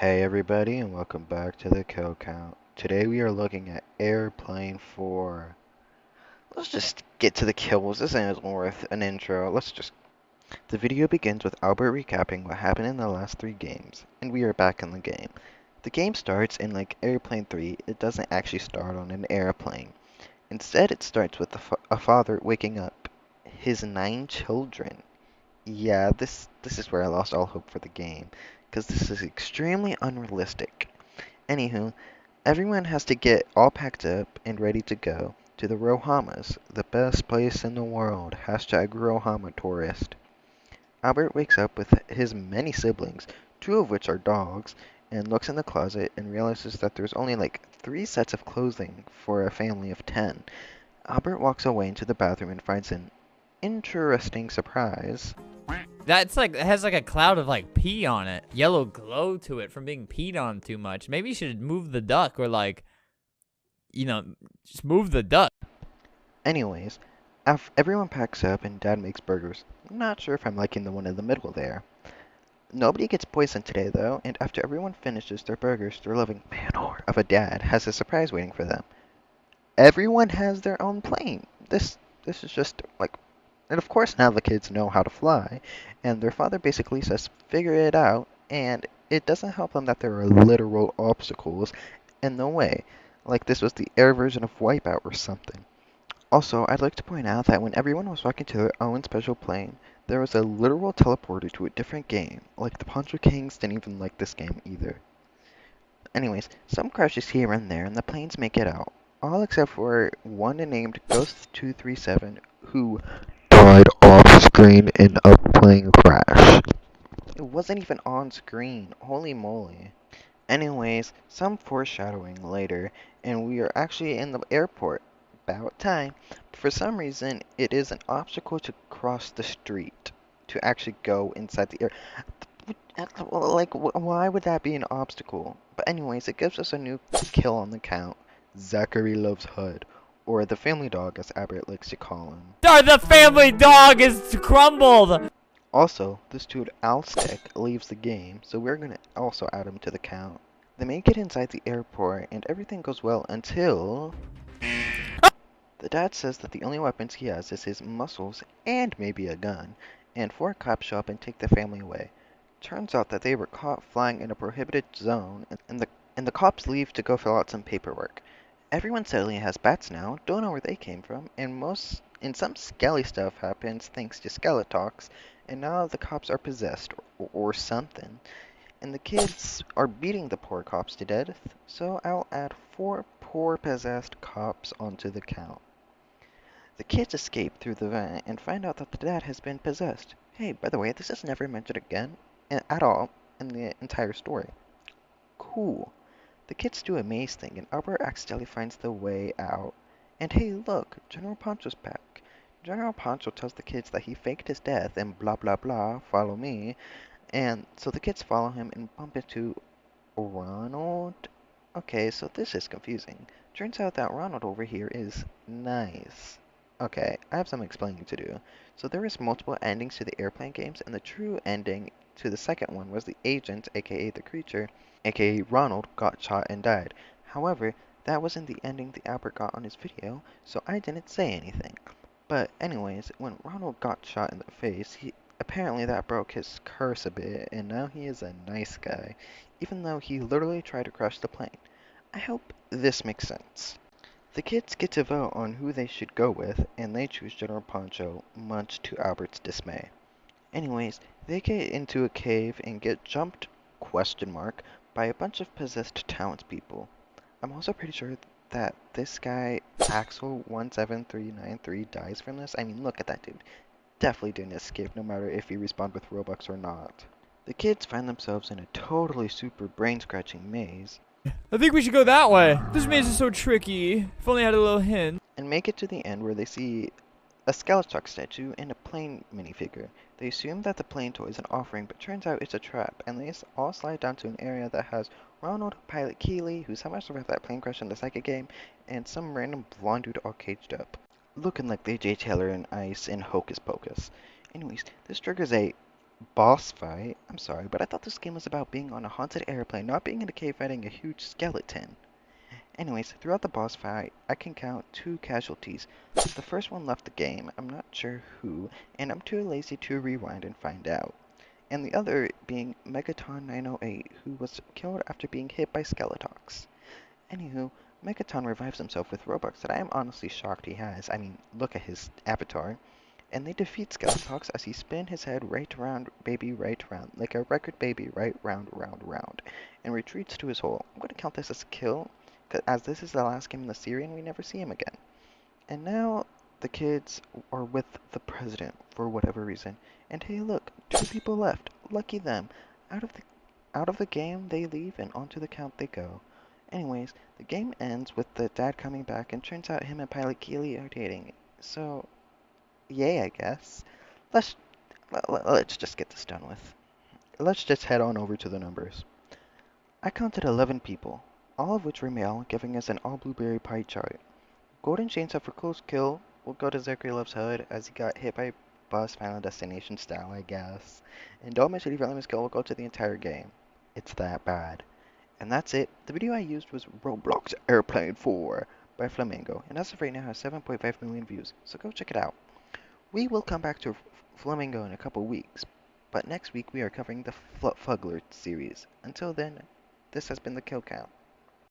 Hey everybody, and welcome back to the Kill Count. Today we are looking at Airplane 4. Let's just get to the kills. This isn't worth an intro. The video begins with Albert recapping what happened in the last three games, and we are back in the game. The game starts in like Airplane 3. It doesn't actually start on an airplane. Instead, it starts with a father waking up his 9 children. Yeah, this is where I lost all hope for the game, because this is extremely unrealistic. Anywho, everyone has to get all packed up and ready to go to the Rohamas, the best place in the world. Hashtag Rohama tourist. Albert wakes up with his many siblings, two of which are dogs, and looks in the closet and realizes that there's only like 3 sets of clothing for a family of 10. Albert walks away into the bathroom and finds an interesting surprise. That's like, it has like a cloud of like pee on it. Yellow glow to it from being peed on too much. Maybe you should move the duck or like, just move the duck. Anyways, everyone packs up and Dad makes burgers. Not sure if I'm liking the one in the middle there. Nobody gets poisoned today though, and after everyone finishes their burgers, their loving man of a dad has a surprise waiting for them. Everyone has their own plane. This is just like, and of course now the kids know how to fly, and their father basically says figure it out, and it doesn't help them that there are literal obstacles in the way, like this was the air version of Wipeout or something. Also, I'd like to point out that when everyone was walking to their own special plane, there was a literal teleporter to a different game. Like the Poncho Kings didn't even like this game either. Anyways, some crashes here and there, and the planes make it out. All except for one named Ghost237, who died off screen in a plane crash. It wasn't even on screen. Holy moly. Anyways, some foreshadowing later, and we are actually in the airport. About time. But for some reason, it is an obstacle to cross the street to actually go inside the air. Like, why would that be an obstacle? But anyways, it gives us a new kill on the count. Zachary loves HUD, or the family dog as Albert likes to call him. The family dog is crumbled. Also, this dude Alstick leaves the game, so we're gonna also add him to the count. They make it inside the airport, and everything goes well until the dad says that the only weapons he has is his muscles and maybe a gun, and 4 cops show up and take the family away. Turns out that they were caught flying in a prohibited zone, and the cops leave to go fill out some paperwork. Everyone suddenly has bats now, don't know where they came from, and some skelly stuff happens thanks to Skeletox, and now the cops are possessed or something. And the kids are beating the poor cops to death, so I'll add 4 poor possessed cops onto the count. The kids escape through the vent and find out that the dad has been possessed. Hey, by the way, this is never mentioned again at all in the entire story. Cool. The kids do a maze thing and Albert accidentally finds the way out. And hey, look, General Poncho's back. General Poncho tells the kids that he faked his death and blah blah blah, follow me. And so the kids follow him and bump into Ronald? Okay, so this is confusing. Turns out that Ronald over here is nice. Okay, I have some explaining to do. So there is multiple endings to the airplane games, and the true ending to the second one was the agent, aka the creature, aka Ronald, got shot and died. However, that wasn't the ending that Albert got on his video, so I didn't say anything. But anyways, when Ronald got shot in the face, apparently that broke his curse a bit, and now he is a nice guy, even though he literally tried to crash the plane. I hope this makes sense. The kids get to vote on who they should go with, and they choose General Poncho, much to Albert's dismay. Anyways, they get into a cave and get jumped, question mark, by a bunch of possessed townspeople. I'm also pretty sure that this guy, Axel17393, dies from this. I mean, look at that dude. Definitely didn't escape, no matter if he respawned with Robux or not. The kids find themselves in a totally super brain-scratching maze, I think we should go that way. This maze is so tricky. If only I had a little hint. and make it to the end where they see a Skeletor statue and a plane minifigure. They assume that the plane toy is an offering, but turns out it's a trap, and they all slide down to an area that has Ronald, Pilot Keeley, who somehow survived that plane crash in the second game, and some random blonde dude all caged up, looking like they Jay Taylor and Ice in Hocus Pocus. Anyways, this triggers a boss fight. I'm sorry, but I thought this game was about being on a haunted airplane, not being in a cave fighting a huge skeleton. Anyways, throughout the boss fight, I can count 2 casualties. The first one left the game, I'm not sure who, and I'm too lazy to rewind and find out. And the other being Megaton 908, who was killed after being hit by Skeletox. Anywho, Megaton revives himself with Robux that I am honestly shocked he has. I mean, look at his avatar. And they defeat Skeletox as he spin his head right round, baby, right round, like a record baby, right round, round, round, and retreats to his hole. I'm going to count this as a kill, as this is the last game in the series and we never see him again. And now the kids are with the president for whatever reason. And hey, look, 2 people left. Lucky them. Out of the out of the game they leave and onto the count they go. Anyways, the game ends with the dad coming back and turns out him and Pilot Keely are dating. So, yay, I guess. Let's let's just get this done with. Let's just head on over to the numbers. I counted 11 people, all of which were male, giving us an all blueberry pie chart. Golden Chainsaw for close kill will go to Zachary Loves Hood as he got hit by Buzz Final Destination style, I guess. And Don't Mention Development Skill will go to the entire game. It's that bad. And that's it. The video I used was Roblox Airplane 4 by Flamingo, and as of right now has 7.5 million views, so go check it out. We will come back to Flamingo in a couple weeks, but next week we are covering the Fuggler series. Until then, this has been the Kill Count.